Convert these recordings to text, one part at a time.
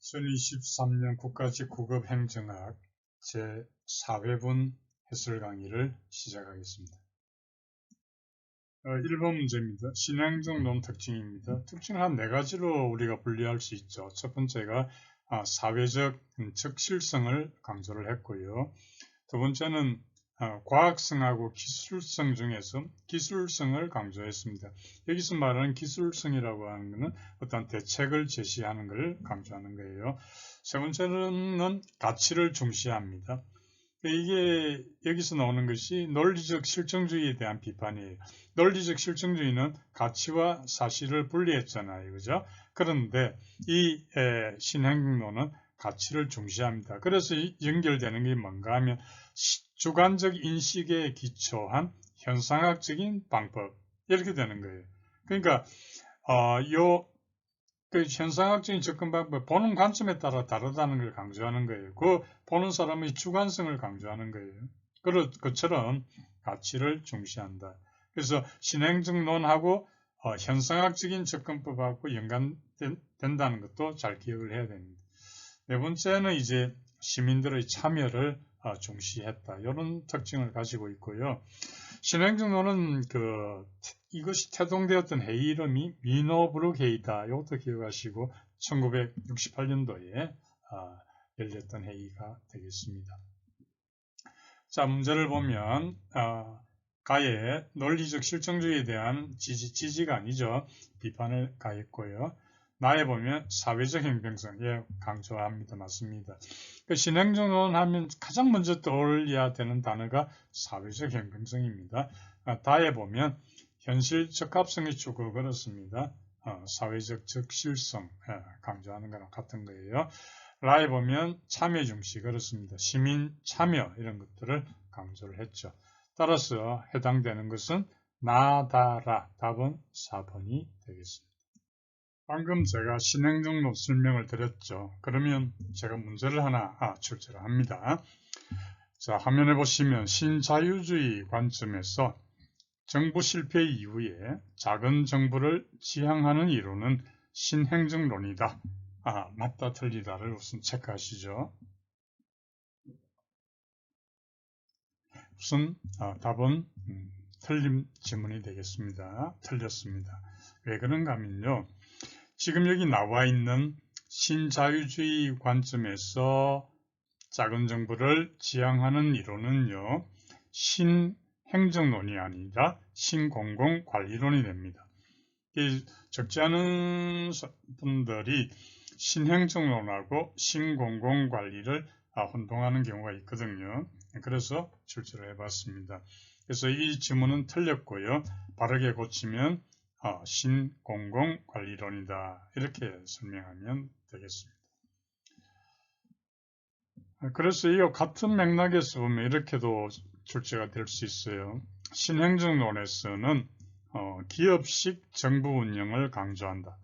2023년 국가직구급행정학 제4회분 해설 강의를 시작하겠습니다. 1번 문제입니다. 신행정론 특징입니다. 특징을 한 4가지로 우리가 분류할 수 있죠. 첫 번째가 사회적 적실성을 강조를 했고요. 두 번째는 과학성하고 기술성 중에서 기술성을 강조했습니다. 여기서 말하는 기술성이라고 하는 것은 어떤 대책을 제시하는 것을 강조하는 거예요. 세 번째는 가치를 중시합니다. 이게 여기서 나오는 것이 논리적 실정주의에 대한 비판이에요. 논리적 실정주의는 가치와 사실을 분리했잖아요. 그죠? 그런데 이 신행정론은 가치를 중시합니다. 그래서 연결되는 게 뭔가 하면 주관적 인식에 기초한 현상학적인 방법 이렇게 되는 거예요. 그러니까 그 현상학적인 접근 방법, 보는 관점에 따라 다르다는 걸 강조하는 거예요. 그 보는 사람의 주관성을 강조하는 거예요. 그처럼 가치를 중시한다. 그래서 신행정론하고 현상학적인 접근법하고 연관된다는 것도 잘 기억을 해야 됩니다. 네 번째는 이제 시민들의 참여를 중시했다. 이런 특징을 가지고 있고요. 신행정론은 이것이 태동되었던 회의 이름이 미노브룩 회의다. 이것도 기억하시고 1968년도에 열렸던 회의가 되겠습니다. 자, 문제를 보면 가에 논리적 실정주의에 대한 지지가 아니죠. 비판을 가했고요. 나에 보면 사회적 형평성, 강조합니다. 맞습니다. 신행정론 하면 가장 먼저 떠올려야 되는 단어가 사회적 형평성입니다. 다에 보면 현실 적합성의 축을 걸었습니다. 사회적 적실성, 강조하는 거랑 같은 거예요. 라에 보면 참여 중시 그렇습니다. 시민 참여 이런 것들을 강조를 했죠. 따라서 해당되는 것은 나다라. 답은 4번이 되겠습니다. 방금 제가 신행정론 설명을 드렸죠. 그러면 제가 문제를 하나 출제를 합니다. 자, 화면에 보시면 신자유주의 관점에서 정부 실패 이후에 작은 정부를 지향하는 이론은 신행정론이다. 맞다 틀리다를 우선 체크하시죠. 우선 답은 틀림 지문이 되겠습니다. 틀렸습니다. 왜 그런가 하면요. 지금 여기 나와 있는 신자유주의 관점에서 작은 정부를 지향하는 이론은요. 신행정론이 아니라 신공공관리론이 됩니다. 적지 않은 분들이 신행정론하고 신공공관리를 혼동하는 경우가 있거든요. 그래서 출제를 해봤습니다. 그래서 이 지문은 틀렸고요. 바르게 고치면 신공공관리론이다. 이렇게 설명하면 되겠습니다. 그래서 이 같은 맥락에서 보면 이렇게도 출제가 될 수 있어요. 신행정론에서는 기업식 정부 운영을 강조한다.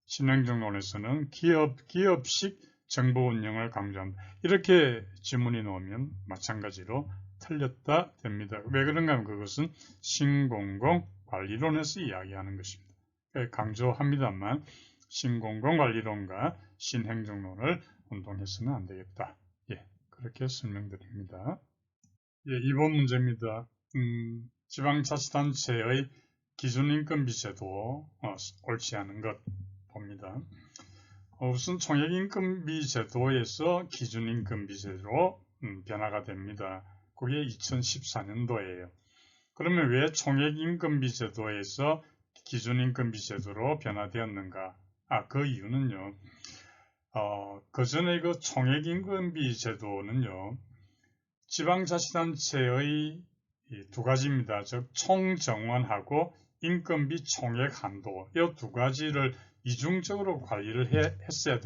신행정론에서는 기업식 정부 운영을 강조한다. 이렇게 지문이 나오면 마찬가지로 틀렸다 됩니다. 왜 그런가 하면 그것은 신공공관리론에서 이야기하는 것입니다. 강조합니다만 신공공관리론과 신행정론을 혼동해서는 안 되겠다. 그렇게 설명드립니다. 2번 문제입니다. 지방자치단체의 기준인건비 제도 옳지 않은 것 봅니다. 우선 총액인건비 제도에서 기준인건비 제도로 변화가 됩니다. 그게 2014년도예요. 그러면 왜 총액인건비 제도에서 기준인건비 제도로 변화되었는가? 그 이유는요. 그 전에 그 총액인건비 제도는요. 지방자치단체의 두 가지입니다. 즉 총정원하고 인건비 총액 한도 이 두 가지를 이중적으로 관리를 했어야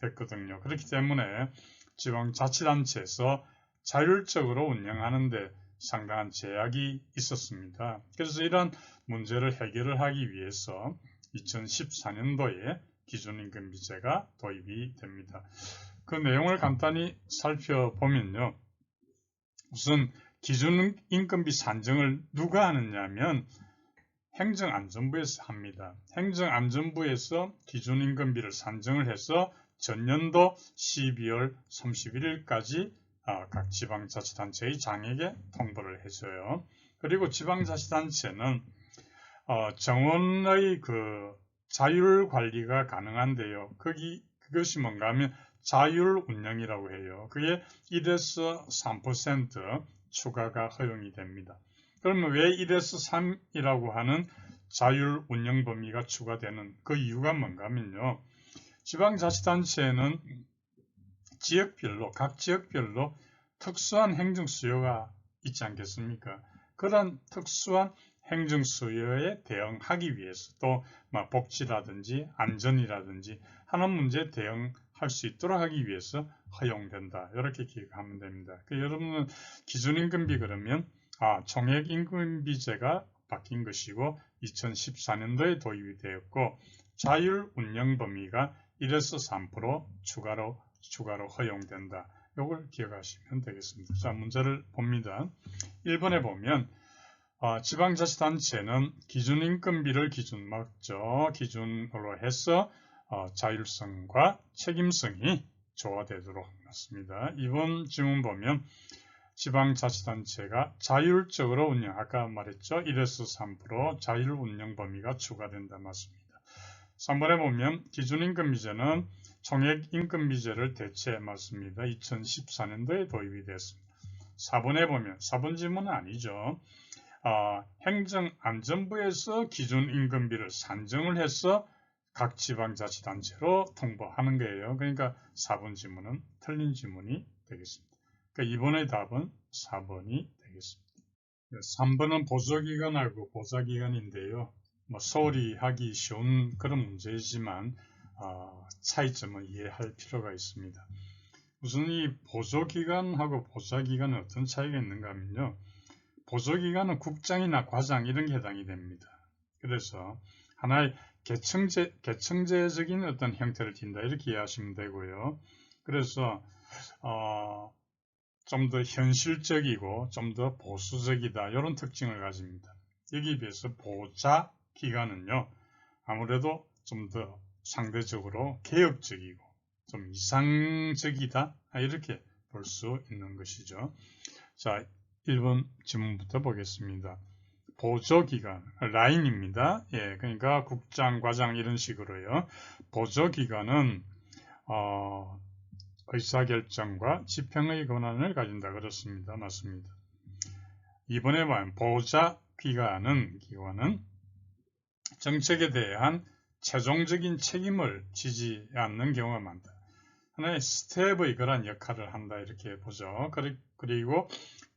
됐거든요. 그렇기 때문에 지방자치단체에서 자율적으로 운영하는 데 상당한 제약이 있었습니다. 그래서 이런 문제를 해결을 하기 위해서 2014년도에 기준인건비제가 도입이 됩니다. 그 내용을 간단히 살펴보면요. 우선 기준인건비 산정을 누가 하느냐면 행정안전부에서 합니다. 행정안전부에서 기준임금비를 산정을 해서 전년도 12월 31일까지 각 지방자치단체의 장에게 통보를 해줘요. 그리고 지방자치단체는 정원의 그 자율 관리가 가능한데요. 그것이 뭔가 하면 자율 운영이라고 해요. 그게 1에서 3% 추가가 허용이 됩니다. 그러면 왜 1에서 3이라고 하는 자율 운영 범위가 추가되는 그 이유가 뭔가 하면요. 지방자치단체는 각 지역별로 특수한 행정 수요가 있지 않겠습니까? 그런 특수한 행정 수요에 대응하기 위해서 또 복지라든지 안전이라든지 하는 문제에 대응할 수 있도록 하기 위해서 허용된다. 이렇게 기억하면 됩니다. 여러분은 기준임금비 그러면 총액임금비제가 바뀐 것이고 2014년도에 도입이 되었고 자율 운영 범위가 1에서 3% 추가로 허용된다. 이걸 기억하시면 되겠습니다. 자, 문제를 봅니다. 1번에 보면 지방자치단체는 기준임금비를 기준으로 해서 자율성과 책임성이 조화되도록 맞습니다. 이번 질문 보면 지방자치단체가 자율적으로 운영, 아까 말했죠. 1에서 3% 자율 운영 범위가 추가된다 맞습니다. 3번에 보면 기준임금비제는 총액임금비제를 대체 맞습니다. 2014년도에 도입이 됐습니다. 4번에 보면 4번 질문은 아니죠. 행정안전부에서 기준임금비를 산정을 해서 각 지방자치단체로 통보하는 거예요. 그러니까 4번 질문은 틀린 질문이 되겠습니다. 그러니까 이번의 답은 4번이 되겠습니다. 3번은 보조기관하고 보좌기관인데요. 소홀히 하기 쉬운 그런 문제이지만 차이점을 이해할 필요가 있습니다. 우선 이 보조기관하고 보좌기관은 어떤 차이가 있는가 하면요. 보조기관은 국장이나 과장 이런 게 해당이 됩니다. 그래서 하나의 개청제적인 어떤 형태를 띈다 이렇게 이해하시면 되고요. 그래서 좀 더 현실적이고 좀 더 보수적이다 이런 특징을 가집니다. 여기에 비해서 보좌기관은요. 아무래도 좀 더 상대적으로 개혁적이고 좀 이상적이다 이렇게 볼 수 있는 것이죠. 자, 1번 질문부터 보겠습니다. 보조기관, 라인입니다. 예, 그러니까 국장, 과장 이런 식으로요. 보조기관은 의사결정과 집행의 권한을 가진다 그렇습니다. 맞습니다. 이번에 보면 보좌기관은 정책에 대한 최종적인 책임을 지지 않는 경우가 많다. 하나의 스텝의 그런 역할을 한다 이렇게 보죠. 그리고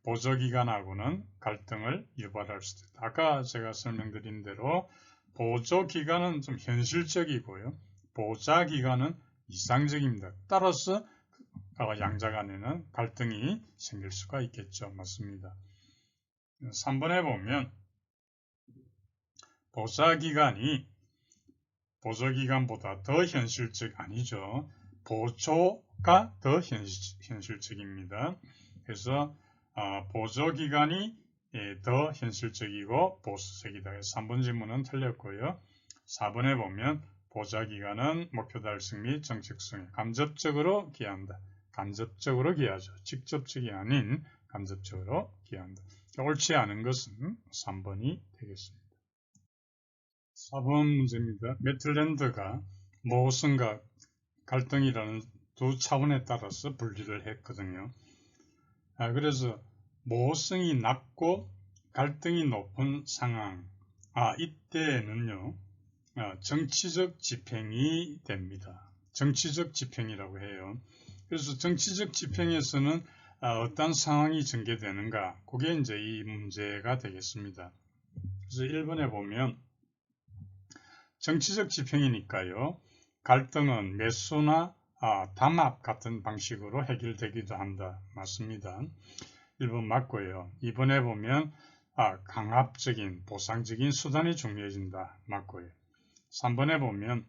보조기관하고는 갈등을 유발할 수도 있다. 아까 제가 설명드린 대로 보조기관은 좀 현실적이고요. 보좌기관은 이상적입니다. 따라서 양자 간에는 갈등이 생길 수가 있겠죠. 맞습니다. 3번에 보면 보조기관보다 더 아니죠. 보조가 더 현실적입니다. 그래서 보조기관이 더 현실적이고 보수적이다. 3번 질문은 틀렸고요. 4번에 보면 보좌기관은 목표 달성 및 정책성에 간접적으로 기여한다. 간접적으로 기여하죠. 직접적이 아닌 간접적으로 기여한다. 옳지 않은 것은 3번이 되겠습니다. 4번 문제입니다. 매틀랜드가 모성과 갈등이라는 두 차원에 따라서 분리를 했거든요. 그래서 모성이 낮고 갈등이 높은 상황, 이때는요, 정치적 집행이 됩니다. 정치적 집행이라고 해요. 그래서 정치적 집행에서는 어떤 상황이 전개되는가, 그게 이제 이 문제가 되겠습니다. 그래서 1번에 보면 정치적 집행이니까요, 갈등은 매수나 담합 같은 방식으로 해결되기도 한다. 맞습니다. 1번 맞고요. 2번에 보면 강압적인 보상적인 수단이 중요해진다. 맞고요. 3번에 보면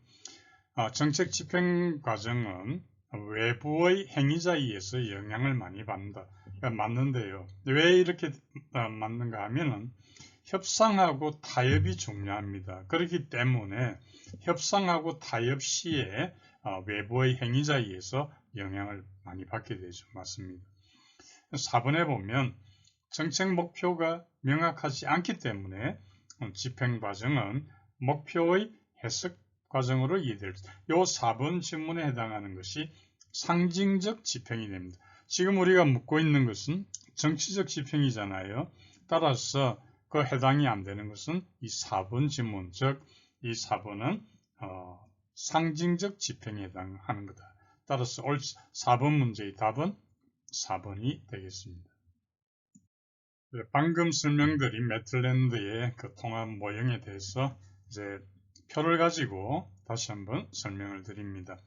정책 집행 과정은 외부의 행위자에 의해서 영향을 많이 받는다. 그러니까 맞는데요. 왜 이렇게 맞는가 하면은 협상하고 타협이 중요합니다. 그렇기 때문에 협상하고 타협 시에 외부의 행위자에 의해서 영향을 많이 받게 되죠. 맞습니다. 4번에 보면 정책 목표가 명확하지 않기 때문에 집행 과정은 목표의 해석 과정으로 이해될 수. 이 4번 질문에 해당하는 것이 상징적 집행이 됩니다. 지금 우리가 묻고 있는 것은 정치적 집행이잖아요. 따라서 그 해당이 안 되는 것은 이 4번 질문, 즉 이 4번은 상징적 집행에 해당하는 거다. 따라서 4번 문제의 답은 4번이 되겠습니다. 방금 설명드린 매틀랜드의 그 통합 모형에 대해서 이제 표를 가지고 다시 한번 설명을 드립니다.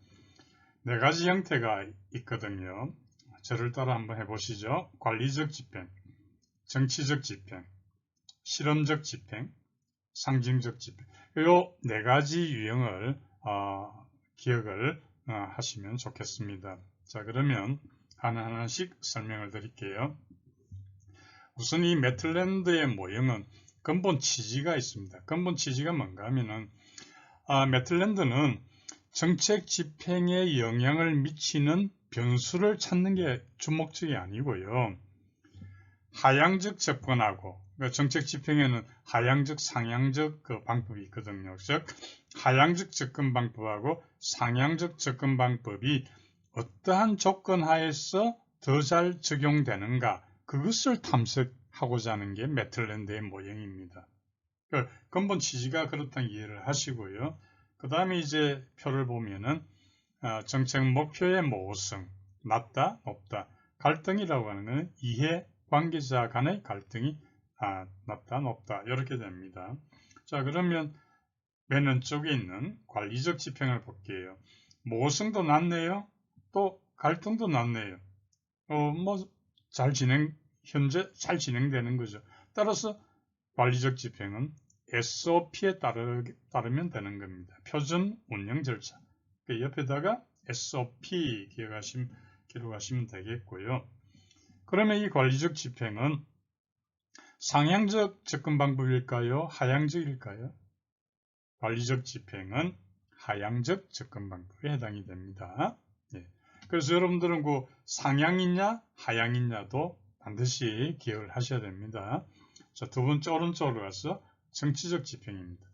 4가지 형태가 있거든요. 저를 따라 한번 해보시죠. 관리적 집행, 정치적 집행, 실험적 집행, 상징적 집행. 이 4가지 유형을 기억을 하시면 좋겠습니다. 자, 그러면 하나하나씩 설명을 드릴게요. 우선 이 매틀랜드의 모형은 근본 취지가 있습니다. 근본 취지가 뭔가 하면은 매틀랜드는 정책 집행에 영향을 미치는 변수를 찾는 게 주목적이 아니고요. 하향적 접근하고 정책 집행에는 하향적, 상향적 그 방법이 있거든요. 즉 하향적 접근 방법하고 상향적 접근 방법이 어떠한 조건 하에서 더 잘 적용되는가 그것을 탐색하고자 하는 게 매틀랜드의 모형입니다. 그 근본 취지가 그렇다는 이해를 하시고요. 그 다음에 이제 표를 보면은 정책 목표의 모호성, 낮다, 높다, 갈등이라고 하는 것은 이해 관계자 간의 갈등이 낮다, 높다 이렇게 됩니다. 자, 그러면 맨 왼쪽에 있는 관리적 집행을 볼게요. 모호성도 낮네요. 또 갈등도 낮네요. 현재 잘 진행되는 거죠. 따라서 관리적 집행은 SOP에 따르면 되는 겁니다. 표준 운영 절차. 그 옆에다가 SOP 기록하시면 되겠고요. 그러면 이 관리적 집행은 상향적 접근 방법일까요? 하향적일까요? 관리적 집행은 하향적 접근 방법에 해당이 됩니다. 네. 그래서 여러분들은 그 상향이냐 하향이냐도 반드시 기억을 하셔야 됩니다. 자, 두 번째 오른쪽으로 가서 정치적 집행입니다.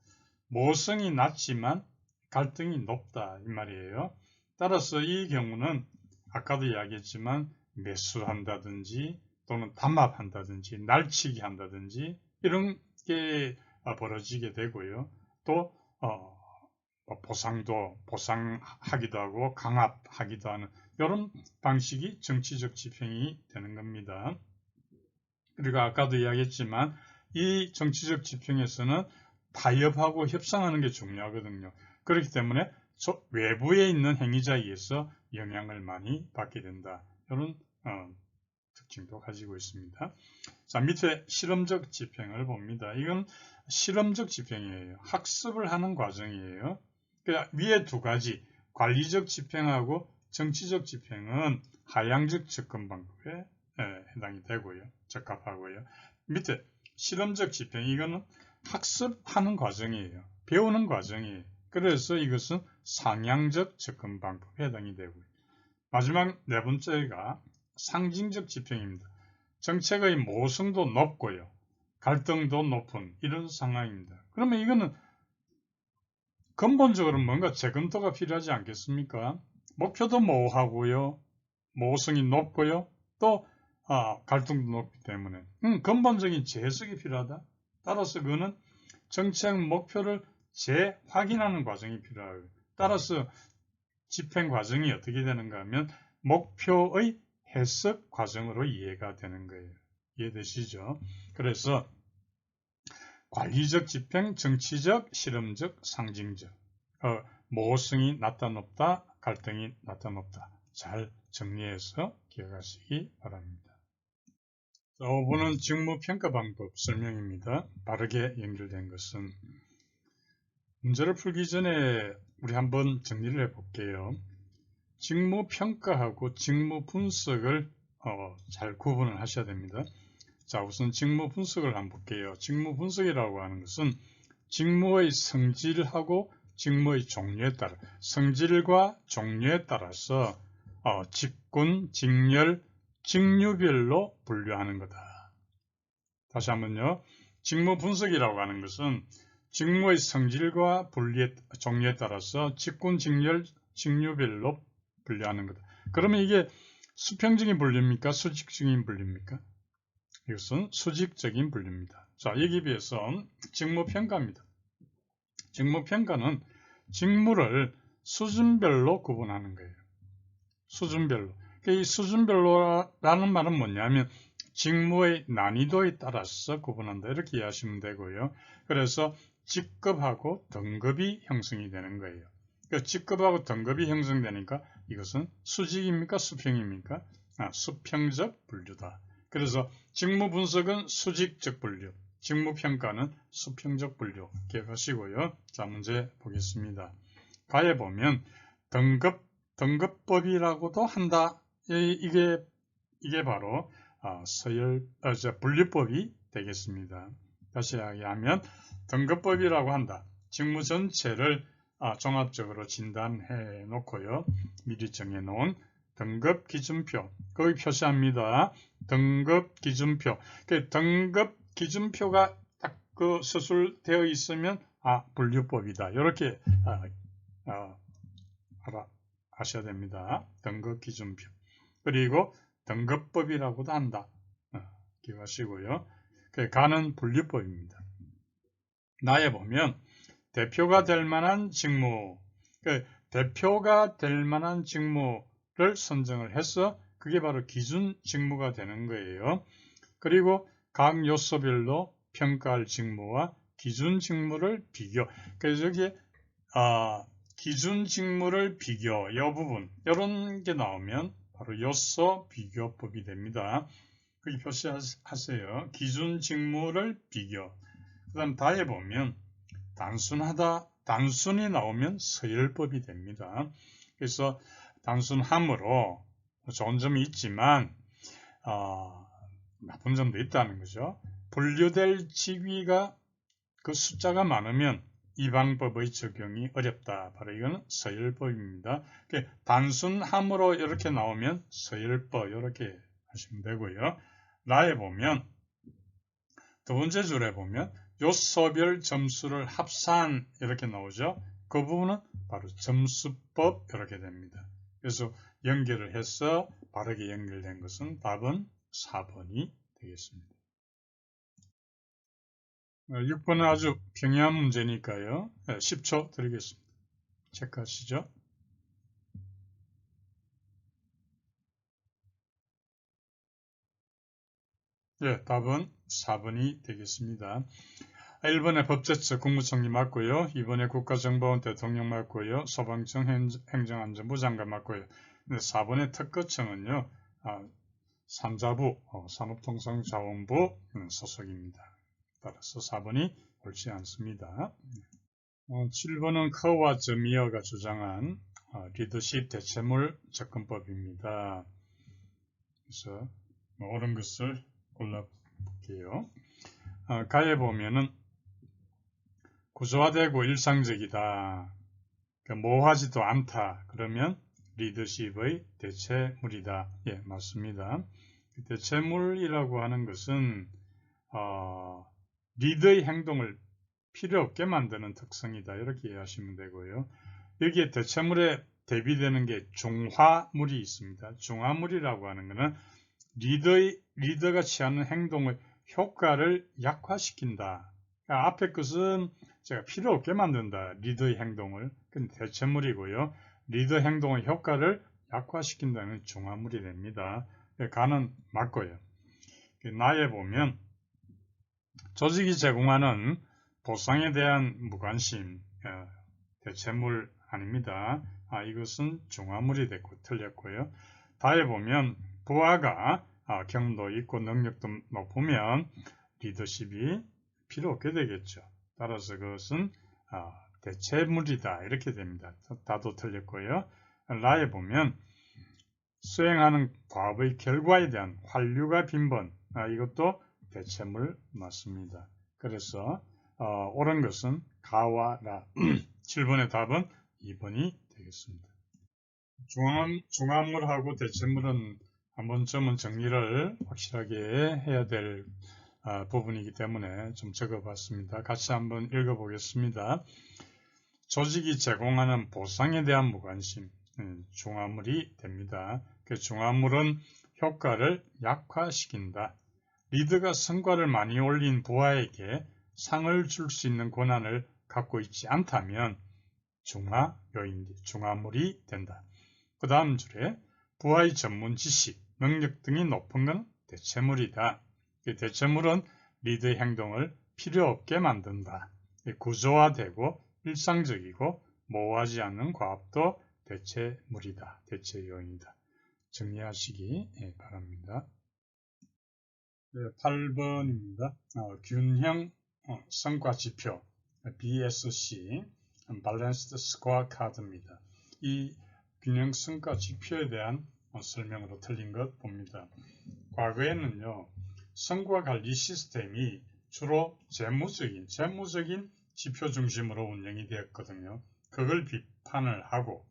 모호성이 낮지만 갈등이 높다 이 말이에요. 따라서 이 경우는 아까도 이야기했지만 매수한다든지 또는 담합한다든지 날치기 한다든지 이런 게 벌어지게 되고요. 또 보상하기도 하고 강압하기도 하는 이런 방식이 정치적 집행이 되는 겁니다. 그리고 아까도 이야기했지만 이 정치적 집행에서는 타협하고 협상하는 게 중요하거든요. 그렇기 때문에 외부에 있는 행위자에 의해서 영향을 많이 받게 된다. 이런 특징도 가지고 있습니다. 자, 밑에 실험적 집행을 봅니다. 이건 실험적 집행이에요. 학습을 하는 과정이에요. 그러니까 위에 2가지 관리적 집행하고 정치적 집행은 하향적 접근 방법에 해당이 되고요. 적합하고요. 밑에 실험적 집행 이거는 학습하는 과정이에요. 배우는 과정이에요. 그래서 이것은 상향적 접근 방법에 해당이 되고요. 마지막 4번째가 상징적 집행입니다. 정책의 모호성도 높고요. 갈등도 높은 이런 상황입니다. 그러면 이거는 근본적으로 뭔가 재검토가 필요하지 않겠습니까? 목표도 모호하고요. 모호성이 높고요. 또 갈등도 높기 때문에 근본적인 재해석이 필요하다. 따라서 그거는 정책 목표를 재확인하는 과정이 필요하고요. 따라서 집행 과정이 어떻게 되는가 하면 목표의 해석 과정으로 이해가 되는 거예요. 이해되시죠? 그래서 관리적 집행, 정치적, 실험적, 상징적 모호성이 낮다 높다, 갈등이 낮다 높다 잘 정리해서 기억하시기 바랍니다. 5번은 직무평가 방법 설명입니다. 바르게 연결된 것은 문제를 풀기 전에 우리 한번 정리를 해볼게요. 직무평가하고 직무분석을 잘 구분을 하셔야 됩니다. 자, 우선 직무 분석을 한번 볼게요. 직무 분석이라고 하는 것은 직무의 성질하고 직무의 종류에 따라 성질과 종류에 따라서 직군, 직렬, 직류별로 분류하는 거다. 다시 한번요. 직무 분석이라고 하는 것은 직무의 성질과 종류에 따라서 직군, 직렬, 직류별로 분류하는 거다. 그러면 이게 수평적인 분류입니까? 수직적인 분류입니까? 이것은 수직적인 분류입니다. 자, 여기에 비해서 직무평가입니다. 직무평가는 직무를 수준별로 구분하는 거예요. 수준별로. 이 수준별로라는 말은 뭐냐면 직무의 난이도에 따라서 구분한다. 이렇게 이해하시면 되고요. 그래서 직급하고 등급이 형성이 되는 거예요. 그러니까 직급하고 등급이 형성되니까 이것은 수직입니까? 수평입니까? 수평적 분류다. 그래서 직무 분석은 수직적 분류, 직무 평가는 수평적 분류 기억하시고요. 자, 문제 보겠습니다. 가에 보면 등급법이라고도 한다. 이게 바로 분류법이 되겠습니다. 다시 이야기하면 등급법이라고 한다. 직무 전체를 종합적으로 진단해 놓고요. 미리 정해놓은 등급 기준표, 거기 표시합니다. 등급 기준표. 등급 기준표가 딱 그 서술되어 있으면 분류법이다. 이렇게 아셔야 됩니다. 등급 기준표. 그리고 등급법이라고도 한다. 기억하시고요. 가는 분류법입니다. 나에 보면 대표가 될 만한 직무, 대표가 될 만한 직무를 선정을 해서 그게 바로 기준 직무가 되는 거예요. 그리고 각 요소별로 평가할 직무와 기준 직무를 비교. 그래서 여기에 기준 직무를 비교, 이 부분, 이런 게 나오면 바로 요소 비교법이 됩니다. 거기 표시하세요. 기준 직무를 비교. 그 다음 다에 보면 단순히 나오면 서열법이 됩니다. 그래서 단순함으로 좋은 점이 있지만 나쁜 점도 있다는 거죠. 분류될 직위가 그 숫자가 많으면 이 방법의 적용이 어렵다. 바로 이거는 서열법입니다. 단순함으로 이렇게 나오면 서열법 이렇게 하시면 되고요. 나에 보면 두 번째 줄에 보면 요소별 점수를 합산 이렇게 나오죠. 그 부분은 바로 점수법 이렇게 됩니다. 그래서 연결을 해서 바르게 연결된 것은 답은 4번이 되겠습니다. 6번은 아주 평이한 문제니까요. 10초 드리겠습니다. 체크하시죠. 예, 답은 4번이 되겠습니다. 1번에 법제처 국무총리 맞고요. 2번에 국가정보원 대통령 맞고요. 소방청 행정안전부 장관 맞고요. 4번의 특허청은요. 3자부 산업통상자원부 소속입니다. 따라서 4번이 옳지 않습니다. 7번은 커와 저미어가 주장한 리더십 대체물 접근법입니다. 그래서 옳은 것을 골라볼게요. 가에 보면은 구조화되고 일상적이다. 모호하지도 않다. 그러면 리더십의 대체물이다. 예, 맞습니다. 대체물이라고 하는 것은 리더의 행동을 필요 없게 만드는 특성이다. 이렇게 이해하시면 되고요. 여기에 대체물에 대비되는 게 중화물이 있습니다. 중화물이라고 하는 것은 리더가 취하는 행동의 효과를 약화시킨다. 그러니까 앞에 것은 제가 필요 없게 만든다. 리더의 행동을. 그건 대체물이고요. 리더 행동의 효과를 약화시킨다는 중화물이 됩니다. 가는 맞고요. 나에 보면 조직이 제공하는 보상에 대한 무관심, 대체물 아닙니다. 이것은 중화물이 됐고 틀렸고요. 다에 보면 부하가 경도 있고 능력도 높으면 리더십이 필요 없게 되겠죠. 따라서 그것은 대체물이다. 이렇게 됩니다. 다도 틀렸고요. 라에 보면 수행하는 과업의 결과에 대한 환류가 빈번, 이것도 대체물 맞습니다. 그래서 옳은 것은 가와 라. 7번의 답은 2번이 되겠습니다. 중화물하고 대체물은 한 번쯤은 정리를 확실하게 해야 될 부분이기 때문에 좀 적어봤습니다. 같이 한번 읽어보겠습니다. 조직이 제공하는 보상에 대한 무관심, 중화물이 됩니다. 그 중화물은 효과를 약화시킨다. 리더가 성과를 많이 올린 부하에게 상을 줄 수 있는 권한을 갖고 있지 않다면 중화물이 된다. 그 다음 줄에 부하의 전문 지식, 능력 등이 높은 건 대체물이다. 대체물은 리더의 행동을 필요 없게 만든다. 구조화되고 일상적이고 모호하지 않는 과업도 대체물이다. 대체 요인이다. 정리하시기 바랍니다. 8번입니다. 균형 성과 지표 BSC Balanced Scorecard입니다. 이 균형 성과 지표에 대한 설명으로 틀린 것 봅니다. 과거에는요, 성과 관리 시스템이 주로 재무적인 지표 중심으로 운영이 되었거든요. 그걸 비판을 하고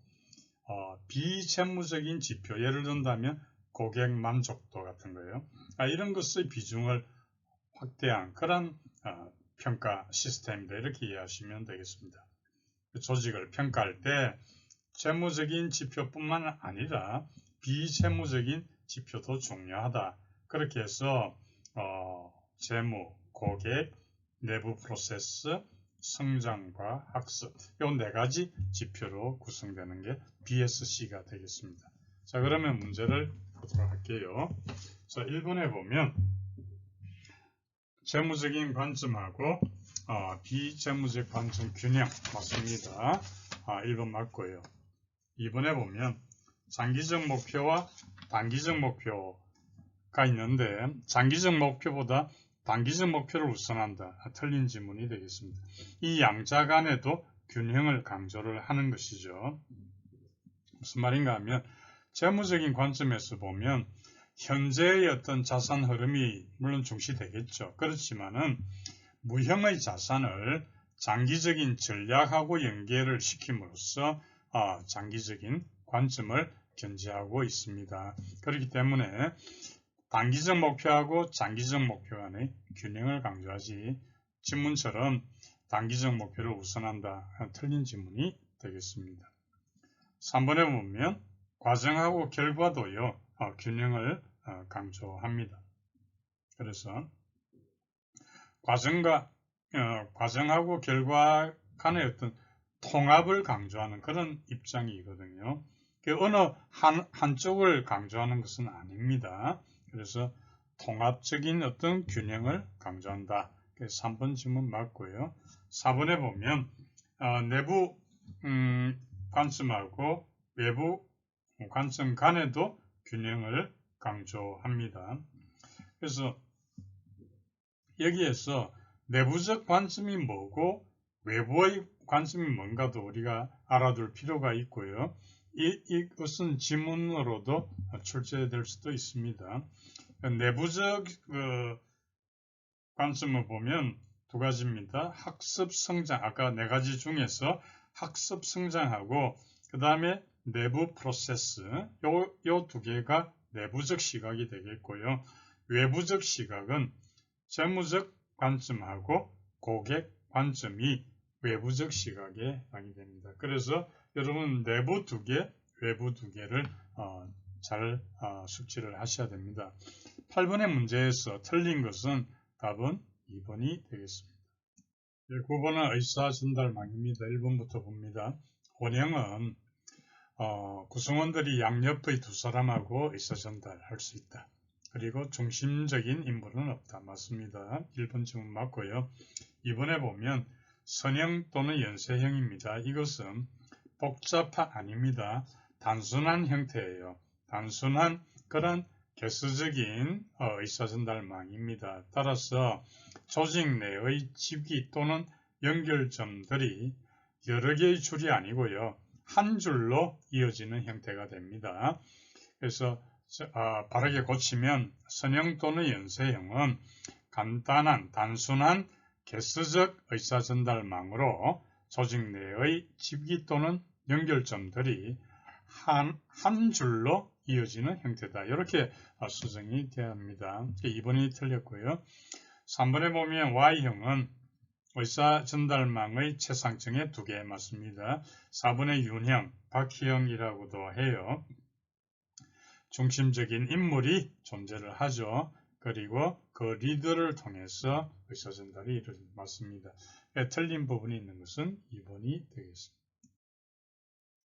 비재무적인 지표, 예를 든다면 고객 만족도 같은 거예요. 이런 것의 비중을 확대한 그런 평가 시스템이다. 이렇게 이해하시면 되겠습니다. 조직을 평가할 때 재무적인 지표뿐만 아니라 비재무적인 지표도 중요하다. 그렇게 해서 재무, 고객, 내부 프로세스, 성장과 학습 이 4가지 지표로 구성되는 게 BSC가 되겠습니다. 자, 그러면 문제를 보도록 할게요. 자, 1번에 보면 재무적인 관점하고 비재무적 관점 균형 맞습니다. 1번 맞고요. 2번에 보면 장기적 목표와 단기적 목표가 있는데 장기적 목표보다 단기적 목표를 우선한다. 틀린 지문이 되겠습니다. 이 양자 간에도 균형을 강조를 하는 것이죠. 무슨 말인가 하면 재무적인 관점에서 보면 현재의 어떤 자산 흐름이 물론 중시되겠죠. 그렇지만은 무형의 자산을 장기적인 전략하고 연계를 시킴으로써 장기적인 관점을 견지하고 있습니다. 그렇기 때문에 단기적 목표하고 장기적 목표 간의 균형을 강조하지 지문처럼 단기적 목표를 우선한다. 틀린 지문이 되겠습니다. 3번에 보면 과정하고 결과도요. 균형을 강조합니다. 그래서 과정하고 결과 간의 어떤 통합을 강조하는 그런 입장이거든요. 어느 한쪽을 강조하는 것은 아닙니다. 그래서 통합적인 어떤 균형을 강조한다. 그래서 3번 질문 맞고요. 4번에 보면 내부 관점하고 외부 관점 간에도 균형을 강조합니다. 그래서 여기에서 내부적 관점이 뭐고 외부의 관점이 뭔가도 우리가 알아둘 필요가 있고요. 이것은 지문으로도 출제될 수도 있습니다. 내부적 관점을 보면 2가지입니다. 학습 성장, 아까 4가지 중에서 학습 성장하고 그 다음에 내부 프로세스, 요 2개가 내부적 시각이 되겠고요. 외부적 시각은 재무적 관점하고 고객 관점이 외부적 시각에 해당이 됩니다. 그래서 여러분 내부 2개, 외부 2개를 잘 숙지를 하셔야 됩니다. 8번의 문제에서 틀린 것은 답은 2번이 되겠습니다. 9번은 의사전달망입니다. 1번부터 봅니다. 원형은 구성원들이 양옆의 2사람하고 의사전달할 수 있다. 그리고 중심적인 인물은 없다. 맞습니다. 1번 질문 맞고요. 2번에 보면 선형 또는 연쇄형입니다. 이것은 복잡한 아닙니다. 단순한 형태예요. 단순한 그런 개수적인 의사전달망입니다. 따라서 조직 내의 집기 또는 연결점들이 여러 개의 줄이 아니고요. 한 줄로 이어지는 형태가 됩니다. 그래서 바르게 고치면 선형 또는 연쇄형은 간단한 단순한 개수적 의사전달망으로 조직 내의 집기 또는 연결점들이 한 줄로 이어지는 형태다. 이렇게 수정이 되어야 합니다. 2번이 틀렸고요. 3번에 보면 Y형은 의사전달망의 최상층의 2개 맞습니다. 4번의 윤형, 박희형이라고도 해요. 중심적인 인물이 존재를 하죠. 그리고 그 리더를 통해서 의사전달이 이루어집니다. 맞습니다. 틀린 부분이 있는 것은 2번이 되겠습니다.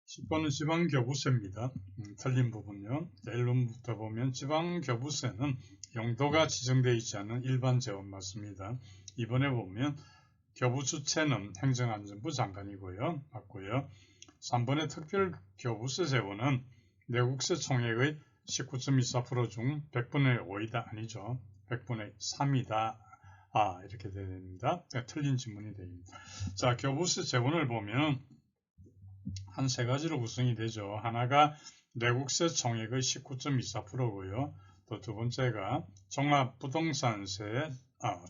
10번은 지방교부세입니다. 틀린 부분요. 1번부터 보면 지방교부세는 용도가 지정되어 있지 않은 일반 재원 맞습니다. 2번에 보면 교부주체는 행정안전부 장관이고요. 맞고요. 3번의 특별교부세 재원은 내국세 총액의 19.24% 중 100분의 5이다. 아니죠. 100분의 3이다. 이렇게 되어야 됩니다. 틀린 질문이 됩니다. 자, 교부세 재원을 보면 한 3가지로 구성이 되죠. 하나가 내국세 총액의 19.24%고요. 또 두 번째가 종합부동산세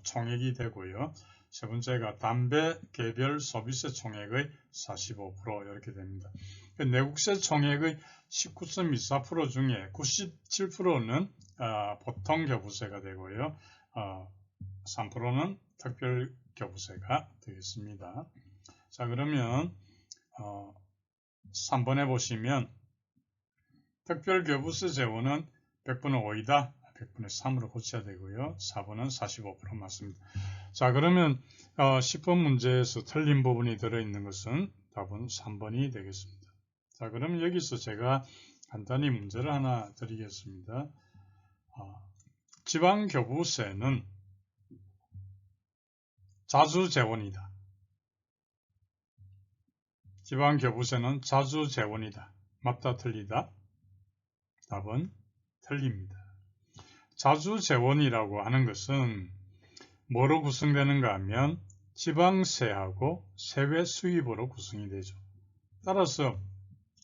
총액이 되고요. 세 번째가 담배 개별 소비세 총액의 45% 이렇게 됩니다. 내국세 총액의 19.24% 중에 97%는 보통교부세가 되고요. 3%는 특별교부세가 되겠습니다. 자, 그러면 3번에 보시면 특별교부세 재원은 100분의 5이다. 100분의 3으로 고쳐야 되고요. 4번은 45% 맞습니다. 자, 그러면 10번 문제에서 틀린 부분이 들어있는 것은 답은 3번이 되겠습니다. 자, 그러면 여기서 제가 간단히 문제를 하나 드리겠습니다. 지방교부세는 자주재원이다. 지방교부세는 자주재원이다. 맞다, 틀리다? 답은 틀립니다. 자주재원이라고 하는 것은 뭐로 구성되는가 하면 지방세하고 세외 수입으로 구성이 되죠. 따라서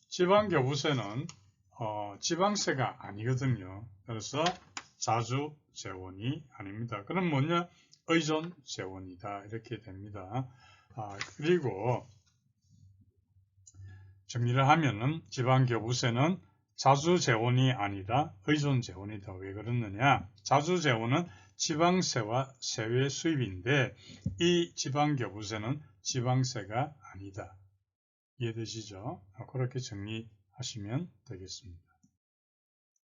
지방교부세는 지방세가 아니거든요. 그래서 자주재원이 아닙니다. 그럼 뭐냐? 의존재원이다. 이렇게 됩니다. 그리고 정리를 하면은 지방교부세는 자주재원이 아니라 의존재원이다. 왜 그러느냐? 자주재원은 지방세와 세외 수입인데 이 지방교부세는 지방세가 아니다. 이해되시죠? 그렇게 정리하시면 되겠습니다.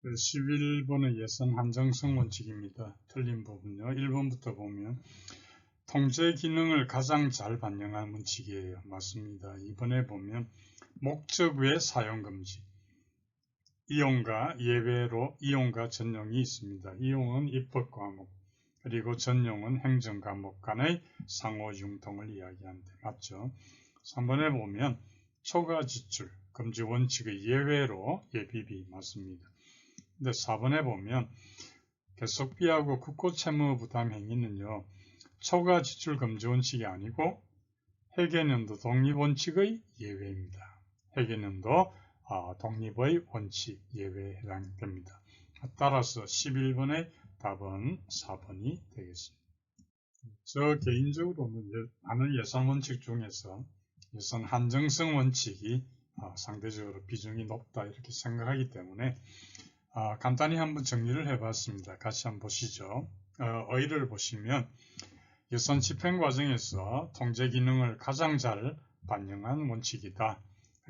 11번의 예산 한정성 원칙입니다. 틀린 부분요. 1번부터 보면 통제 기능을 가장 잘 반영한 원칙이에요. 맞습니다. 2번에 보면 목적 외 사용 금지. 이용과 예외로 이용과 전용이 있습니다. 이용은 입법 과목, 그리고 전용은 행정 과목 간의 상호 융통을 이야기하는데 맞죠? 3번에 보면 초과 지출 금지 원칙의 예외로 예비비 맞습니다. 근데 4번에 보면 계속비하고 국고채무 부담 행위는요, 초과 지출 금지 원칙이 아니고 회계연도 독립원칙의 예외입니다. 회계연도 독립의 원칙 예외에 해당됩니다. 따라서 11번의 답은 4번이 되겠습니다. 저 개인적으로는 많은 예산 원칙 중에서 예산 한정성 원칙이 상대적으로 비중이 높다 이렇게 생각하기 때문에 간단히 한번 정리를 해봤습니다. 같이 한번 보시죠. 어휘를 보시면 예산 집행 과정에서 통제 기능을 가장 잘 반영한 원칙이다.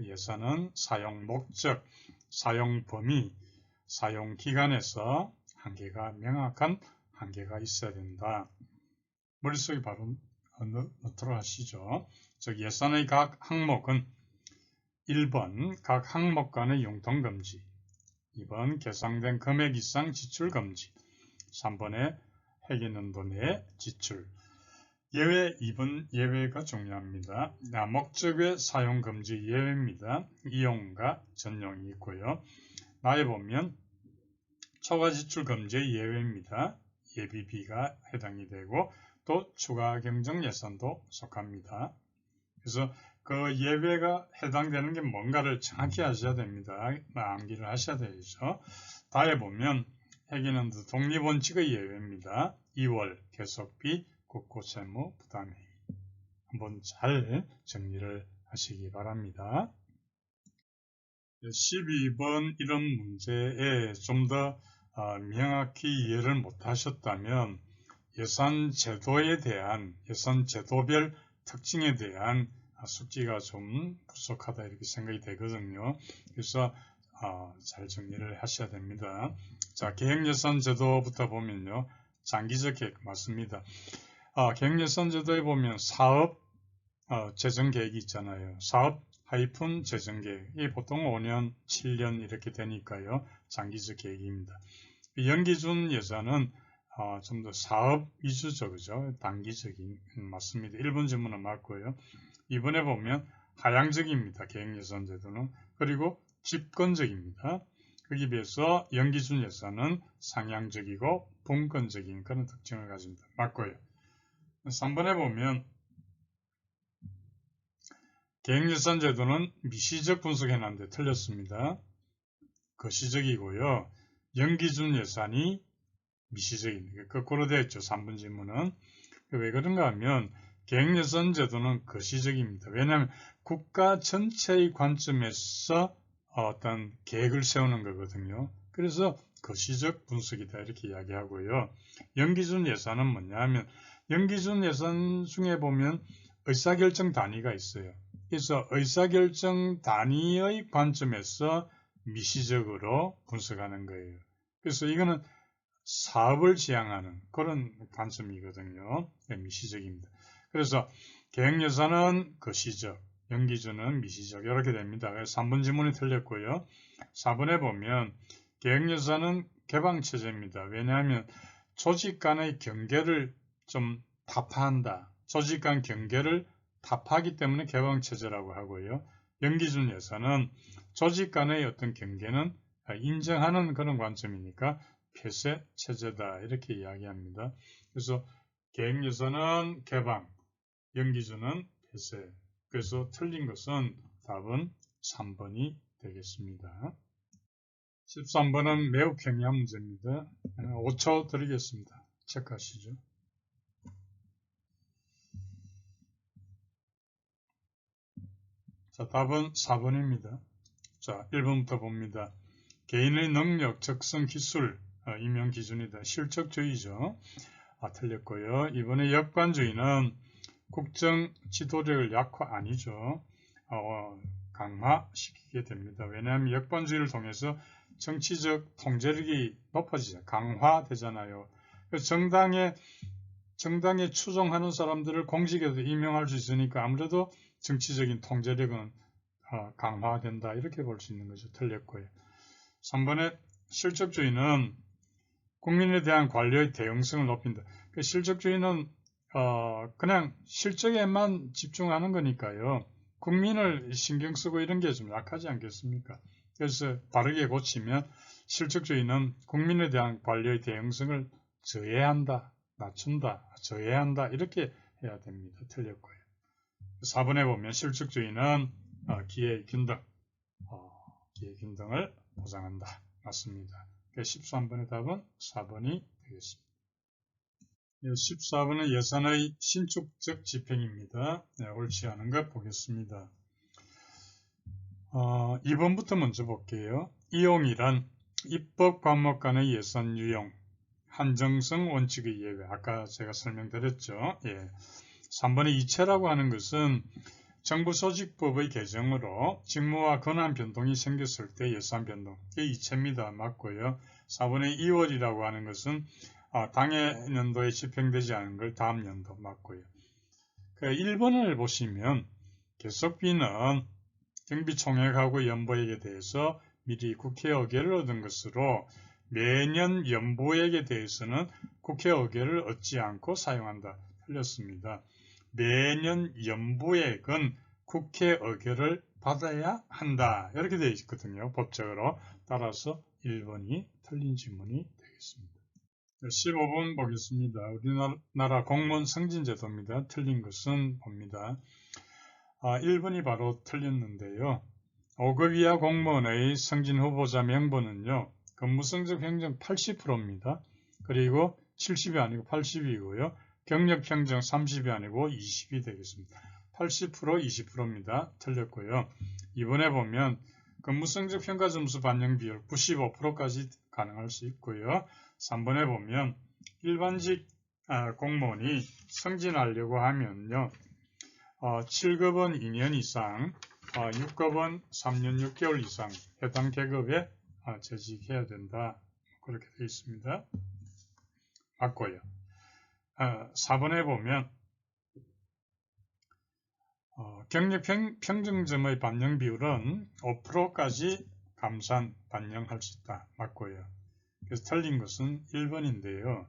예산은 사용 목적, 사용 범위, 사용 기간에서 명확한 한계가 있어야 된다. 머릿속에 바로 넣도록 하시죠. 즉 예산의 각 항목은 1번 각 항목 간의 융통금지, 2번 계상된 금액 이상 지출 금지, 3번에 회계연도 내 지출. 예외 2번 예외가 중요합니다. 목적 외 사용 금지 예외입니다. 이용과 전용이 있고요. 나에 보면 초과 지출 금지의 예외입니다. 예비비가 해당이 되고 또 추가 경정 예산도 속합니다. 그래서 그 예외가 해당되는 게 뭔가를 정확히 하셔야 됩니다. 암기를 하셔야 되죠. 다에 보면 회계연도 독립원칙의 예외입니다. 2월 계속비, 국고채무, 부담회의. 한번 잘 정리를 하시기 바랍니다. 12번 이런 문제에 좀 더 명확히 이해를 못하셨다면 예산제도에 대한 예산제도별 특징에 대한 숙지가 좀 부족하다 이렇게 생각이 되거든요. 그래서 잘 정리를 하셔야 됩니다. 자, 계획예산제도부터 보면요. 장기적 계획 맞습니다. 계획예산제도에 보면 사업 재정계획이 있잖아요. 사업 하이픈 재정계획이 보통 5년, 7년 이렇게 되니까요. 장기적 계획입니다. 연기준 예산은 좀 더 사업 위주죠. 그죠? 단기적인 맞습니다. 1번 질문은 맞고요. 이번에 보면 하향적입니다. 계획예산제도는. 그리고 집권적입니다. 거기에 비해서 연기준 예산은 상향적이고 분권적인 그런 특징을 가집니다. 맞고요. 3번에 보면 계획예산제도는 미시적 분석해놨는데 틀렸습니다. 거시적이고요. 연기준 예산이 미시적입니다. 거꾸로 되어 있죠. 3번 질문은. 왜 그런가 하면 계획예산제도는 거시적입니다. 왜냐하면 국가 전체의 관점에서 어떤 계획을 세우는 거거든요. 그래서 거시적 분석이다 이렇게 이야기하고요. 연기준 예산은 뭐냐 하면 연기준 예산 중에 보면 의사결정 단위가 있어요. 그래서 의사결정 단위의 관점에서 미시적으로 분석하는 거예요. 그래서 이거는 사업을 지향하는 그런 관점이거든요. 미시적입니다. 그래서 계획예산은 거시적, 연기준은 미시적 이렇게 됩니다. 그래서 3번 지문이 틀렸고요. 4번에 보면 계획예산은 개방체제입니다. 왜냐하면 조직 간의 경계를 좀 타파한다. 조직 간 경계를 타파하기 때문에 개방체제라고 하고요. 연기준 예산은 조직 간의 어떤 경계는 인정하는 그런 관점이니까 폐쇄 체제다 이렇게 이야기합니다. 그래서 계획예산은 개방, 연기준은 폐쇄. 그래서 틀린 것은 답은 3번이 되겠습니다. 13번은 매우 경미한 문제입니다. 5초 드리겠습니다. 체크하시죠. 자, 답은 4번입니다. 자, 1번부터 봅니다. 개인의 능력, 적성, 기술, 임용 기준이다. 실적주의죠. 틀렸고요. 이번에 역관주의는 국정 지도력을 약화 아니죠. 강화시키게 됩니다. 왜냐하면 역관주의를 통해서 정치적 통제력이 높아지죠. 강화되잖아요. 정당에 추종하는 사람들을 공직에도 임명할 수 있으니까 아무래도 정치적인 통제력은 강화된다. 이렇게 볼 수 있는 거죠. 틀렸고요. 3번에 실적주의는 국민에 대한 관료의 대응성을 높인다. 그 실적주의는 그냥 실적에만 집중하는 거니까요. 국민을 신경 쓰고 이런 게 좀 약하지 않겠습니까? 그래서 바르게 고치면 실적주의는 국민에 대한 관료의 대응성을 저해한다, 낮춘다, 저해한다 이렇게 해야 됩니다. 틀렸고요. 4번에 보면 실적주의는 기회균등, 기회균등을 보장한다. 맞습니다. 13번의 답은 4번이 되겠습니다. 14번은 예산의 신축적 집행입니다. 옳지 않은 것 보겠습니다. 2번부터 먼저 볼게요. 이용이란 입법 과목 간의 예산 유용, 한정성 원칙의 예외. 아까 제가 설명드렸죠. 3번의 이체라고 하는 것은 정부 소집법의 개정으로 직무와 권한 변동이 생겼을 때 예산 변동, 이게 이체입니다. 맞고요. 4번의 2월이라고 하는 것은 당해 연도에 집행되지 않은 걸 다음 연도 맞고요. 1번을 보시면 계속비는 경비총액하고 연보액에 대해서 미리 국회 의결을 얻은 것으로 매년 연보액에 대해서는 국회 의결을 얻지 않고 사용한다. 틀렸습니다. 매년 연보액은 국회 의결을 받아야 한다. 이렇게 되어 있거든요. 법적으로. 따라서 1번이 틀린 질문이 되겠습니다. 15번 보겠습니다. 우리나라 공무원 승진제도입니다. 틀린 것은 봅니다. 1번이 바로 틀렸는데요. 5급 이하 공무원의 승진 후보자 명부는요. 근무성적 평정 80%입니다. 그리고 70이 아니고 80이고요. 경력 평정 30이 아니고 20이 되겠습니다. 80%, 20%입니다. 틀렸고요. 이번에 보면 근무성적 평가 점수 반영 비율 95%까지 가능할 수 있고요. 3번에 보면 일반직 공무원이 승진하려고 하면요. 7급은 2년 이상, 6급은 3년 6개월 이상 해당 계급에 재직해야 된다. 그렇게 되어 있습니다. 맞고요. 4번에 보면 경력 평정점의 반영 비율은 5%까지 감산 반영할 수 있다. 맞고요. 그래서 틀린 것은 1번인데요.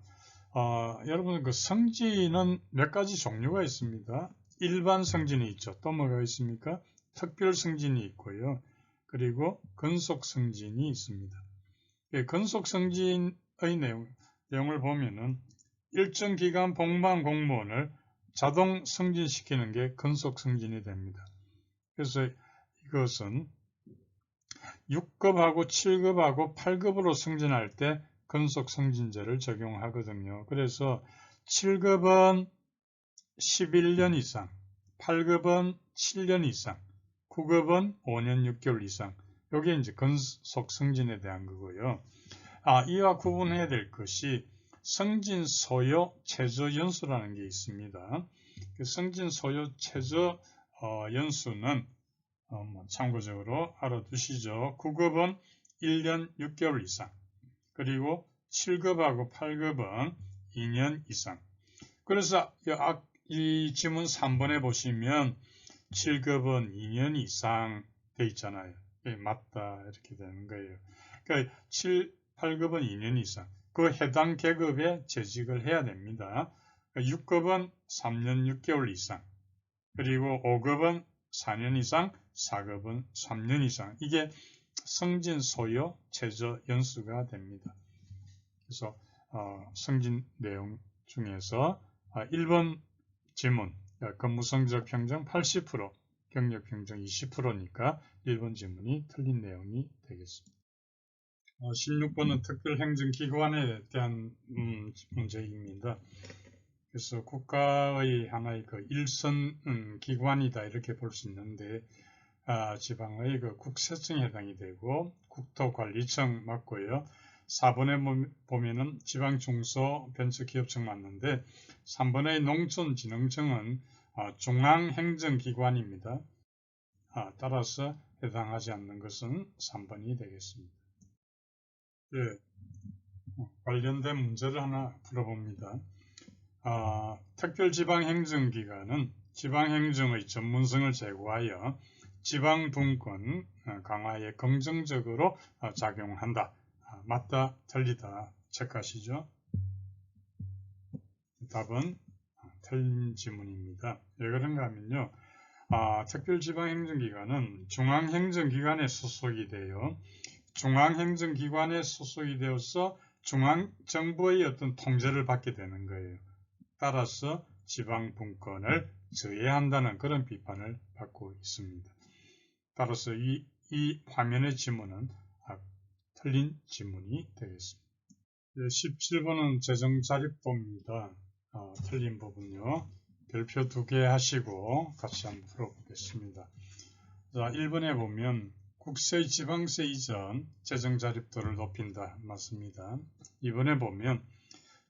여러분 그 성진은 몇 가지 종류가 있습니다. 일반 성진이 있죠. 또 뭐가 있습니까? 특별 성진이 있고요. 그리고 근속 성진이 있습니다. 근속 성진의 내용을 보면은 일정 기간 복무한 공무원을 자동 승진시키는 게 근속 승진이 됩니다. 그래서 이것은 6급하고 7급하고 8급으로 승진할 때 근속 승진제를 적용하거든요. 그래서 7급은 11년 이상, 8급은 7년 이상, 9급은 5년 6개월 이상. 이게 이제 근속 승진에 대한 거고요. 이와 구분해야 될 것이 승진 소요 최저 연수라는 게 있습니다. 그 승진 소요 최저 연수는 참고적으로 알아두시죠. 9급은 1년 6개월 이상, 그리고 7급하고 8급은 2년 이상. 그래서 이 지문 3번에 보시면 7급은 2년 이상 돼 있잖아요. 맞다 이렇게 되는 거예요. 그러니까 8급은 2년 이상. 그 해당 계급에 재직을 해야 됩니다. 6급은 3년 6개월 이상, 그리고 5급은 4년 이상, 4급은 3년 이상. 이게 승진 소요 최저 연수가 됩니다. 그래서 승진 내용 중에서 1번 지문, 근무성적 평정 80%, 경력 평정 20%니까 1번 지문이 틀린 내용이 되겠습니다. 16번은 특별행정기관에 대한 문제입니다. 그래서 국가의 하나의 그 일선 기관이다 이렇게 볼 수 있는데 지방의 그 국세청에 해당이 되고 국토관리청 맞고요. 4번에 보면은 지방중소벤처기업청 맞는데 3번의 농촌진흥청은 중앙행정기관입니다. 따라서 해당하지 않는 것은 3번이 되겠습니다. 예, 관련된 문제를 하나 풀어봅니다. 특별지방행정기관은 지방행정의 전문성을 제고하여 지방분권 강화에 긍정적으로 작용한다. 맞다, 틀리다 체크하시죠. 답은 틀린 지문입니다. 왜 그런가 하면요. 특별지방행정기관은 중앙행정기관에 소속이 되어 중앙행정기관에 소속이 되어서 중앙정부의 어떤 통제를 받게 되는 거예요. 따라서 지방분권을 저해한다는 그런 비판을 받고 있습니다. 따라서 이 화면의 지문은 틀린 지문이 되겠습니다. 17번은 재정자립도입니다. 틀린 부분요. 별표 2개 하시고 같이 한번 풀어보겠습니다. 자, 1번에 보면 국세, 지방세 이전 재정자립도를 높인다. 맞습니다. 2번에 보면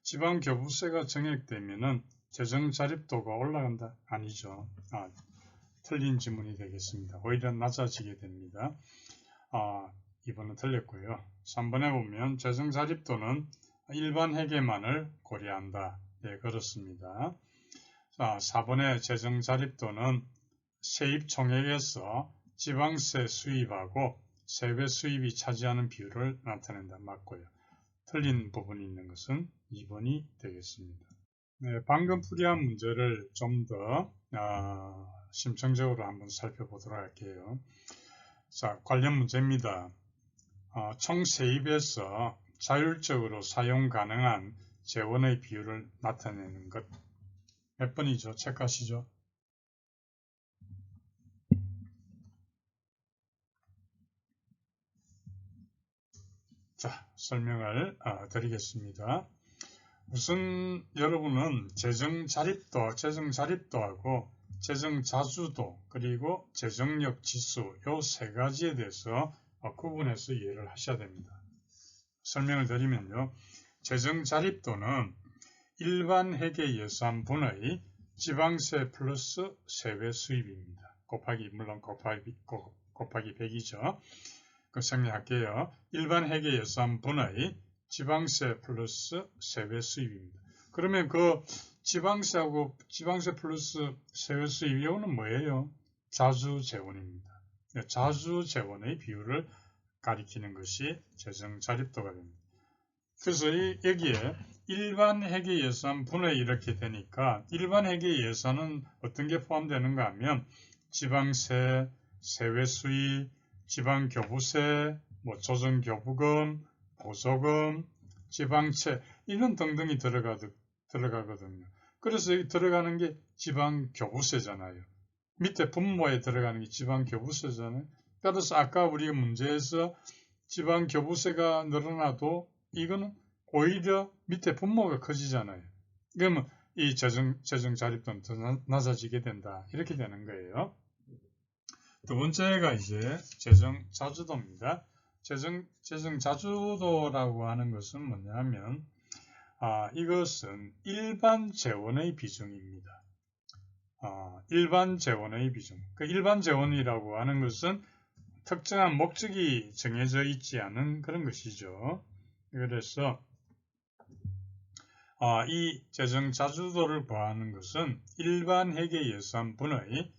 지방교부세가 정액되면은 재정자립도가 올라간다. 아니죠. 틀린 지문이 되겠습니다. 오히려 낮아지게 됩니다. 2번은 틀렸고요. 3번에 보면 재정자립도는 일반 회계만을 고려한다. 네, 그렇습니다. 4번의 재정자립도는 세입 총액에서 지방세 수입하고 세외 수입이 차지하는 비율을 나타낸다. 맞고요. 틀린 부분이 있는 것은 2번이 되겠습니다. 네, 방금 풀이한 문제를 좀 더 심층적으로 한번 살펴보도록 할게요. 자, 관련 문제입니다. 총 세입에서 자율적으로 사용 가능한 재원의 비율을 나타내는 것. 몇 번이죠? 체크하시죠. 자, 설명을 드리겠습니다. 우선 여러분은 재정 자립도하고 재정 자주도 그리고 재정력 지수 요 세 가지에 대해서 구분해서 이해를 하셔야 됩니다. 설명을 드리면요. 재정 자립도는 일반 회계 예산분의 지방세 플러스 세외 수입입니다. 물론 곱하기 100이죠. 그 정리할게요. 일반 회계 예산분의 지방세 플러스 세외 수입입니다. 그러면 그 지방세 플러스 세외 수입 이거는 뭐예요? 자주재원입니다. 자주재원의 비율을 가리키는 것이 재정 자립도가 됩니다. 그래서 여기에 일반 회계 예산 분의 이렇게 되니까 일반 회계 예산은 어떤 게 포함되는가 하면 지방세, 세외 수입, 지방교부세, 조정교부금, 보조금, 지방채 이런 등등이 들어가거든요. 그래서 여기 들어가는 게 지방교부세잖아요. 밑에 분모에 들어가는 게 지방교부세잖아요. 따라서 아까 우리가 문제에서 지방교부세가 늘어나도 이거는 오히려 밑에 분모가 커지잖아요. 그러면 이 재정 자립도는 더 낮아지게 된다. 이렇게 되는 거예요. 두 번째가 이제 재정 자주도입니다. 재정 자주도라고 하는 것은 뭐냐면 이것은 일반 재원의 비중입니다. 일반 재원의 비중. 그 일반 재원이라고 하는 것은 특정한 목적이 정해져 있지 않은 그런 것이죠. 그래서 이 재정 자주도를 구하는 것은 일반 회계 예산 분의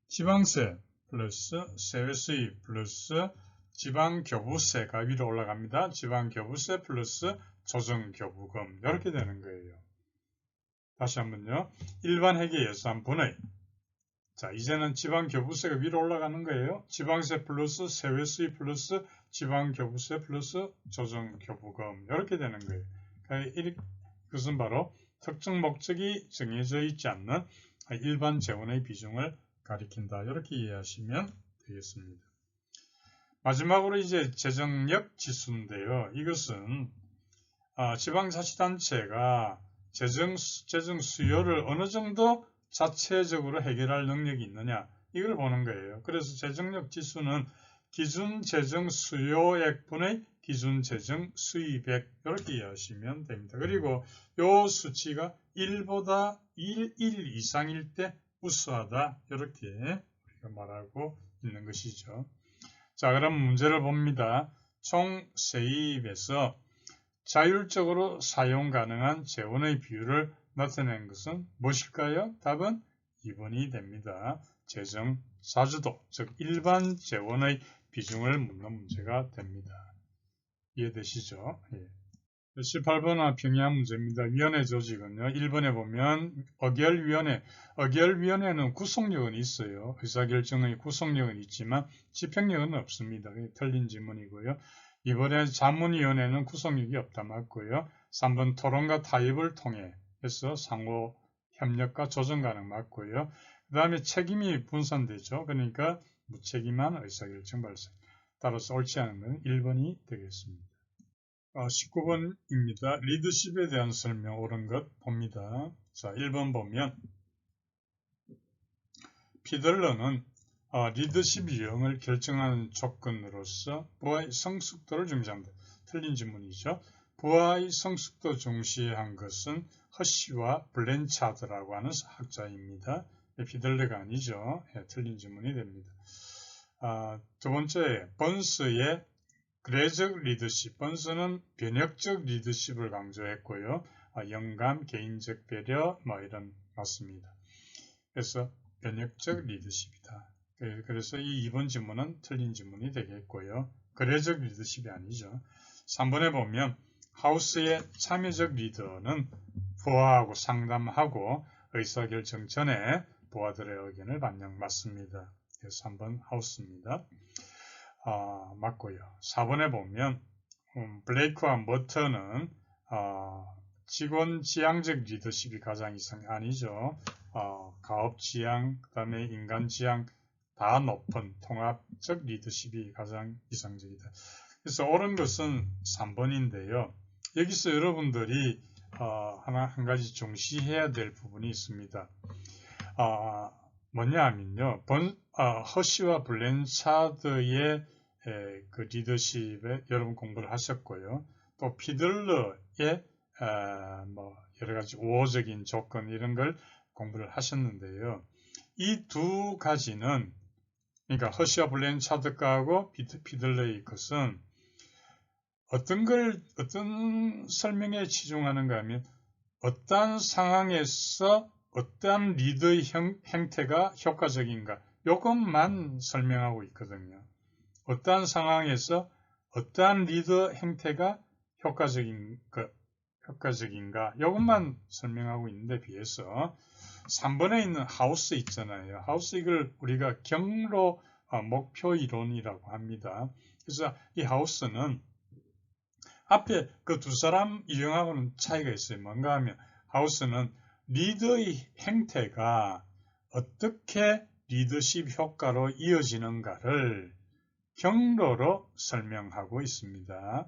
지방세 플러스 세외 수입 플러스 지방교부세가 위로 올라갑니다. 지방교부세 플러스 조정교부금 이렇게 되는 거예요. 다시 한번요. 일반 회계 예산 분의 이제는 지방교부세가 위로 올라가는 거예요. 지방세 플러스 세외 수입 플러스 지방교부세 플러스 조정교부금 이렇게 되는 거예요. 그것은 바로 특정 목적이 정해져 있지 않는 일반 재원의 비중을 가리킨다. 이렇게 이해하시면 되겠습니다. 마지막으로 이제 재정력 지수인데요. 이것은 지방자치단체가 재정 수요를 어느 정도 자체적으로 해결할 능력이 있느냐 이걸 보는 거예요. 그래서 재정력 지수는 기준 재정 수요액분의 기준 재정 수입액 이렇게 이해하시면 됩니다. 그리고 이 수치가 1보다 1 이상일 때 우수하다 이렇게 우리가 말하고 있는 것이죠. 자, 그럼 문제를 봅니다. 총 세입에서 자율적으로 사용 가능한 재원의 비율을 나타낸 것은 무엇일까요? 답은 2번이 됩니다. 재정 자주도, 즉 일반 재원의 비중을 묻는 문제가 됩니다. 이해되시죠? 예. 18번은 평양 문제입니다. 위원회 조직은요. 1번에 보면 의결위원회는 구속력은 있어요. 의사결정의 구속력은 있지만 집행력은 없습니다. 틀린 지문이고요. 2번에 자문위원회는 구속력이 없다 맞고요. 3번 토론과 타협을 통해 해서 상호 협력과 조정 가능 맞고요. 그 다음에 책임이 분산되죠. 그러니까 무책임한 의사결정 발생. 따라서 옳지 않은 건 1번이 되겠습니다. 19번입니다. 리더십에 대한 설명 옳은 것 봅니다. 자, 1번 보면 피들러는 리더십 유형을 결정하는 조건으로서 부하의 성숙도를 중시한다. 틀린 질문이죠. 부하의 성숙도 중시한 것은 허쉬와 블렌차드라고 하는 학자입니다. 피들러가 아니죠. 틀린 질문이 됩니다. 두 번째, 번스의 그래적 리더십, 번스는 변혁적 리더십을 강조했고요. 영감, 개인적 배려, 이런 맞습니다. 그래서 변혁적 리더십이다. 그래서 이 2번 질문은 틀린 질문이 되겠고요. 그래적 리더십이 아니죠. 3번에 보면 하우스의 참여적 리더는 부하하고 상담하고 의사결정 전에 부하들의 의견을 반영 맞습니다. 그래서 3번 하우스입니다. 맞고요. 4번에 보면 블레이크와 머터는 직원 지향적 리더십이 가장 이상 아니죠. 가업 지향, 그 다음에 인간 지향, 다 높은 통합적 리더십이 가장 이상적이다. 그래서 옳은 것은 3번인데요. 여기서 여러분들이 한 가지 중시해야 될 부분이 있습니다. 뭐냐 하면요. 허쉬와 블랜차드의 그 리더십에 여러분 공부를 하셨고요. 또 피들러의 뭐 여러 가지 우호적인 조건 이런 걸 공부를 하셨는데요. 이 두 가지는 그러니까 허쉬와 블랜차드하고 피들러의 것은 어떤 설명에 치중하는가 하면 어떠한 상황에서 어떠한 리더의 행태가 효과적인가 이것만 설명하고 있거든요. 어떠한 상황에서 어떠한 리더 행태가 효과적인가 이것만 설명하고 있는데 비해서 3번에 있는 하우스 있잖아요. 하우스 이걸 우리가 경로 목표 이론이라고 합니다. 그래서 이 하우스는 앞에 그 두 사람 유형하고는 차이가 있어요. 뭔가 하면 하우스는 리더의 행태가 어떻게 리더십 효과로 이어지는가를 경로로 설명하고 있습니다.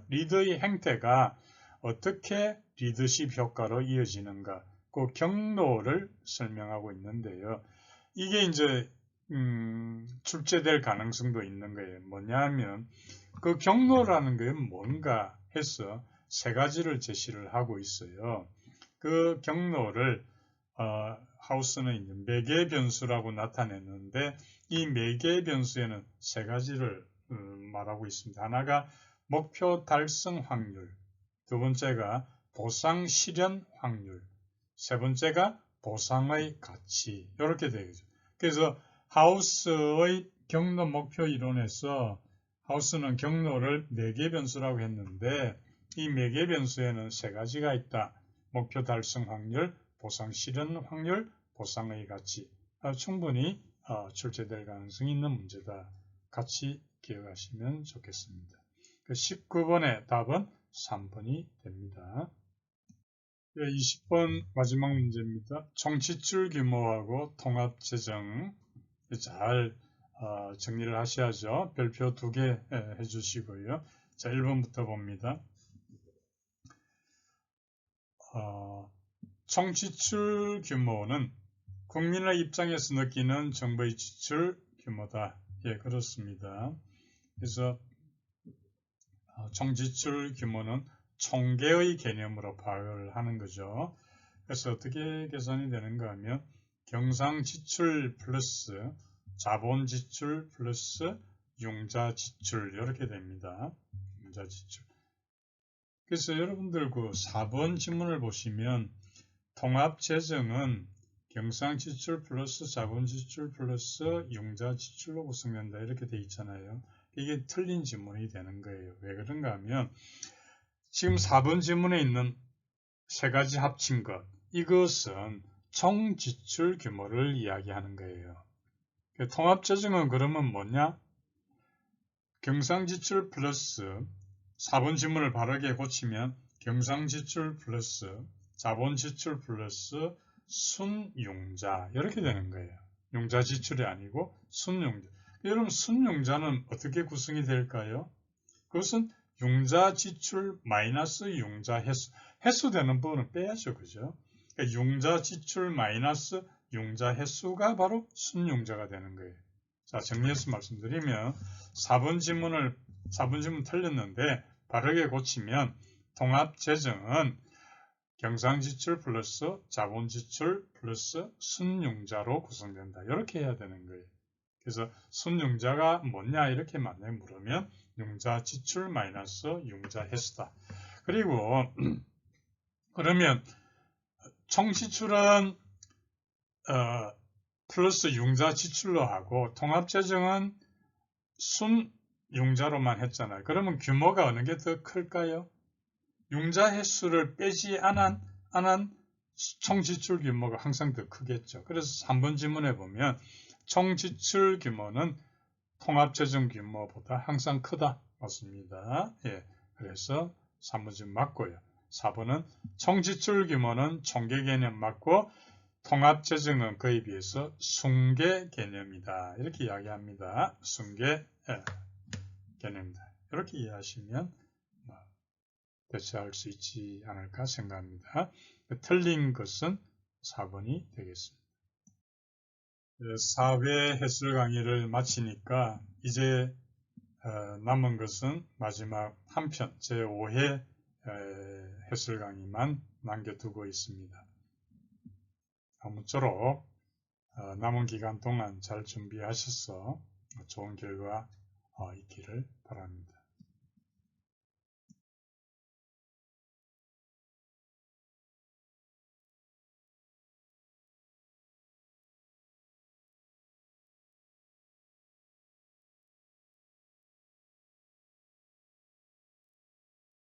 리더의 행태가 어떻게 리더십 효과로 이어지는가 그 경로를 설명하고 있는데요. 이게 이제 출제될 가능성도 있는 거예요. 뭐냐면 그 경로라는 게 뭔가 해서 세 가지를 제시를 하고 있어요. 그 경로를 하우스는 이제 매개 변수라고 나타냈는데 이 매개 변수에는 세 가지를 말하고 있습니다. 하나가 목표 달성 확률, 두 번째가 보상 실현 확률, 세 번째가 보상의 가치 이렇게 되겠죠. 그래서 하우스의 경로 목표 이론에서 하우스는 경로를 매개 변수라고 했는데 이 매개 변수에는 세 가지가 있다. 목표 달성 확률, 보상 실현 확률, 보상의 가치. 충분히 출제될 가능성이 있는 문제다. 같이 기억하시면 좋겠습니다. 19번의 답은 3번이 됩니다. 20번 마지막 문제입니다. 총 지출 규모하고 통합 재정 잘 정리를 하셔야죠. 별표 2개 해주시고요. 자, 1번부터 봅니다. 총 지출 규모는 국민의 입장에서 느끼는 정부의 지출 규모다. 예, 그렇습니다. 그래서 총 지출 규모는 총계의 개념으로 파악을 하는 거죠. 그래서 어떻게 계산이 되는가 하면 경상 지출 플러스 자본 지출 플러스 융자 지출 이렇게 됩니다. 융자 지출. 그래서 여러분들 그 4번 지문을 보시면 통합 재정은 경상 지출 플러스 자본 지출 플러스 융자 지출로 구성된다 이렇게 돼 있잖아요. 이게 틀린 지문이 되는 거예요. 왜 그런가 하면 지금 4번 지문에 있는 세 가지 합친 것 이것은 총 지출 규모를 이야기하는 거예요. 통합 재정은 그러면 뭐냐? 경상 지출 플러스 4번 지문을 바르게 고치면 경상 지출 플러스 자본 지출 플러스 순융자 이렇게 되는 거예요. 융자 지출이 아니고 순융자. 여러분 순융자는 어떻게 구성이 될까요? 그것은 융자 지출 마이너스 융자 횟수. 횟수되는 부분은 빼야죠. 그죠? 그러니까 융자 지출 마이너스 융자 횟수가 바로 순융자가 되는 거예요. 자, 정리해서 말씀드리면 4번 지문 틀렸는데 바르게 고치면 통합 재정은 경상 지출 플러스 자본 지출 플러스 순융자로 구성된다. 이렇게 해야 되는 거예요. 그래서 순융자가 뭐냐 이렇게 만약에 물으면 융자 지출 마이너스 융자 횟수다. 그리고 그러면 총 지출은 플러스 융자 지출로 하고 통합 재정은 순융자로만 했잖아요. 그러면 규모가 어느 게 더 클까요? 융자 횟수를 빼지 않은 총 지출 규모가 항상 더 크겠죠. 그래서 3번 지문에 보면 총 지출 규모는 통합 재정 규모보다 항상 크다. 맞습니다. 예, 그래서 3번 지문 맞고요. 4번은 총 지출 규모는 총계 개념 맞고 통합재정은 그에 비해서 숭계 개념이다. 이렇게 이야기합니다. 숭계 개념이다. 이렇게 이해하시면 대체할 수 있지 않을까 생각합니다. 틀린 것은 4번이 되겠습니다. 4회 해설 강의를 마치니까 이제 남은 것은 마지막 한 편, 제5회 해설 강의만 남겨두고 있습니다. 아무쪼록 남은 기간 동안 잘 준비하셔서 좋은 결과 있기를 바랍니다.